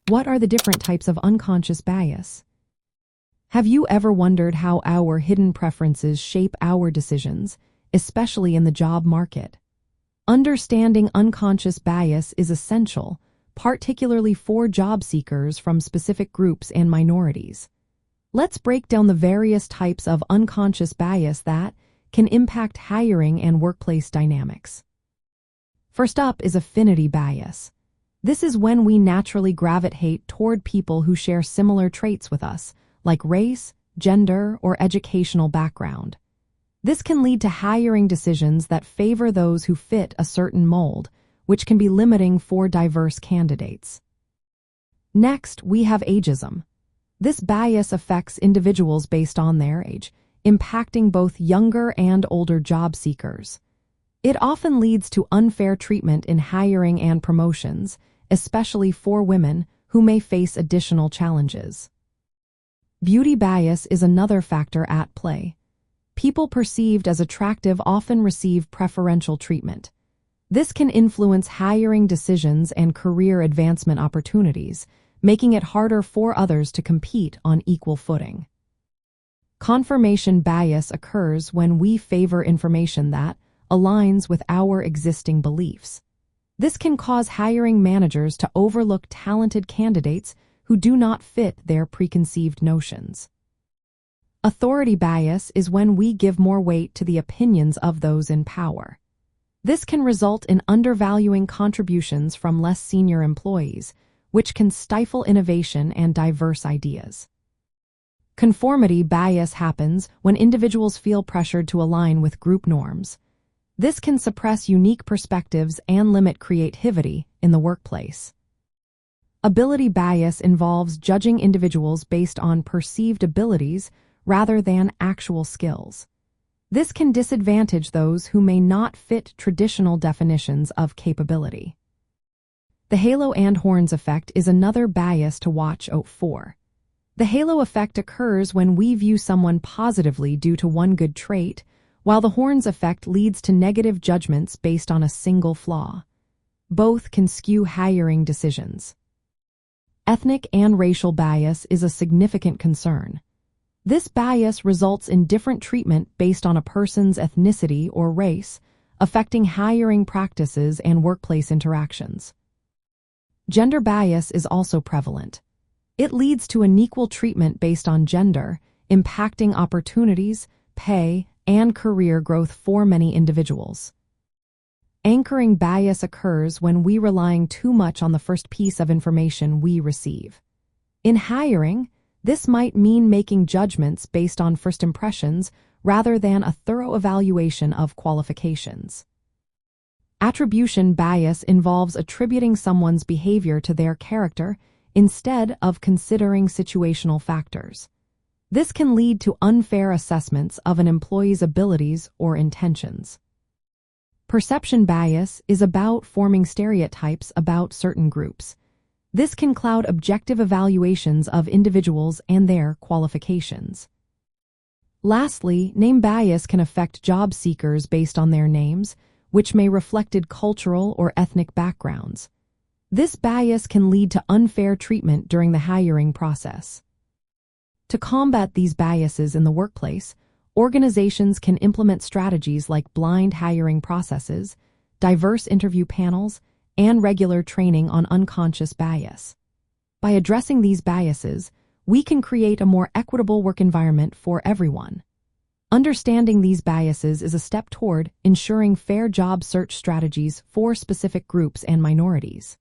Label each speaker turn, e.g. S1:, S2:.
S1: What are the different types of unconscious bias? Have you ever wondered how our hidden preferences shape our decisions, especially in the job market? Understanding unconscious bias is essential, particularly for job seekers from specific groups and minorities. Let's break down the various types of unconscious bias that can impact hiring and workplace dynamics. First up is affinity bias. This is when we naturally gravitate toward people who share similar traits with us, like race, gender, or educational background. This can lead to hiring decisions that favor those who fit a certain mold, which can be limiting for diverse candidates. Next, we have ageism. This bias affects individuals based on their age, impacting both younger and older job seekers. It often leads to unfair treatment in hiring and promotions, especially for women who may face additional challenges. Beauty bias is another factor at play. People perceived as attractive often receive preferential treatment. This can influence hiring decisions and career advancement opportunities, making it harder for others to compete on equal footing. Confirmation bias occurs when we favor information that aligns with our existing beliefs. This can cause hiring managers to overlook talented candidates who do not fit their preconceived notions. Authority bias is when we give more weight to the opinions of those in power. This can result in undervaluing contributions from less senior employees, which can stifle innovation and diverse ideas. Conformity bias happens when individuals feel pressured to align with group norms. This can suppress unique perspectives and limit creativity in the workplace. Ability bias involves judging individuals based on perceived abilities rather than actual skills. This can disadvantage those who may not fit traditional definitions of capability. The halo and horns effect is another bias to watch out for. The halo effect occurs when we view someone positively due to one good trait, while the horns effect leads to negative judgments based on a single flaw. Both can skew hiring decisions. Ethnic and racial bias is a significant concern. This bias results in different treatment based on a person's ethnicity or race, affecting hiring practices and workplace interactions. Gender bias is also prevalent. It leads to unequal treatment based on gender, impacting opportunities, pay, and career growth for many individuals. Anchoring bias occurs when we rely too much on the first piece of information we receive. In hiring, this might mean making judgments based on first impressions rather than a thorough evaluation of qualifications. Attribution bias involves attributing someone's behavior to their character instead of considering situational factors. This can lead to unfair assessments of an employee's abilities or intentions. Perception bias is about forming stereotypes about certain groups. This can cloud objective evaluations of individuals and their qualifications. Lastly, name bias can affect job seekers based on their names, which may reflect cultural or ethnic backgrounds. This bias can lead to unfair treatment during the hiring process. To combat these biases in the workplace, organizations can implement strategies like blind hiring processes, diverse interview panels, and regular training on unconscious bias. By addressing these biases, we can create a more equitable work environment for everyone. Understanding these biases is a step toward ensuring fair job search strategies for specific groups and minorities.